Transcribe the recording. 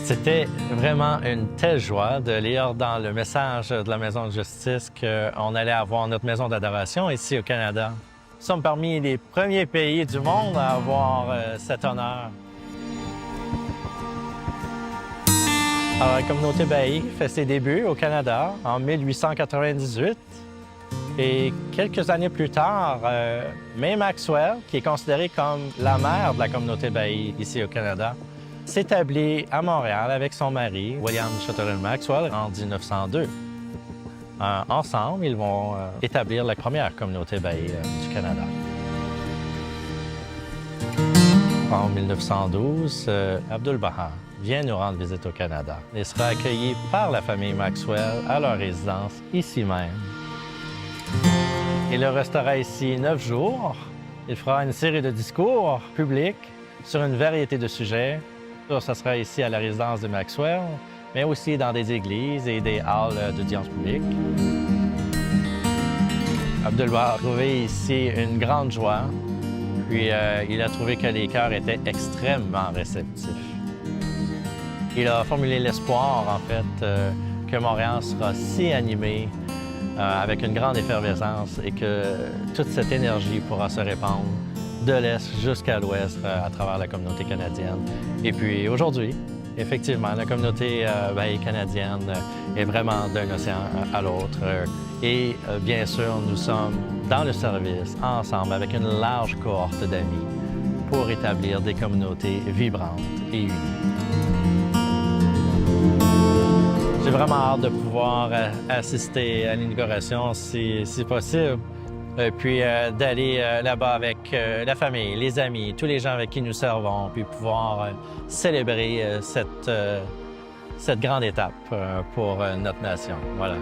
C'était vraiment une telle joie de lire dans le message de la Maison de justice qu'on allait avoir notre maison d'adoration ici au Canada. Nous sommes parmi les premiers pays du monde à avoir cet honneur. Alors, la communauté Baha'i fait ses débuts au Canada en 1898. Et quelques années plus tard, May Maxwell, qui est considérée comme la mère de la communauté Baha'i ici au Canada, s'établit à Montréal avec son mari, William Sutherland Maxwell, en 1902. Ensemble, ils vont établir la première communauté Baha'i du Canada. En 1912, Abdul-Baha vient nous rendre visite au Canada et sera accueilli par la famille Maxwell à leur résidence ici même. Il restera ici 9 jours. Il fera une série de discours publics sur une variété de sujets. Ça sera ici à la résidence de Maxwell, mais aussi dans des églises et des halles d'audience publique. Abdul-Baha a trouvé ici une grande joie, puis il a trouvé que les cœurs étaient extrêmement réceptifs. Il a formulé l'espoir, en fait, que Montréal sera si animé avec une grande effervescence et que toute cette énergie pourra se répandre de l'Est jusqu'à l'Ouest à travers la communauté canadienne. Et puis aujourd'hui, effectivement, la communauté Baha'i canadienne est vraiment d'un océan à l'autre. Et bien sûr, nous sommes dans le service, ensemble, avec une large cohorte d'amis pour établir des communautés vibrantes et unies. J'ai vraiment hâte de pouvoir assister à l'inauguration si possible. Puis d'aller là-bas avec la famille, les amis, tous les gens avec qui nous servons, puis pouvoir célébrer cette grande étape pour notre nation. Voilà.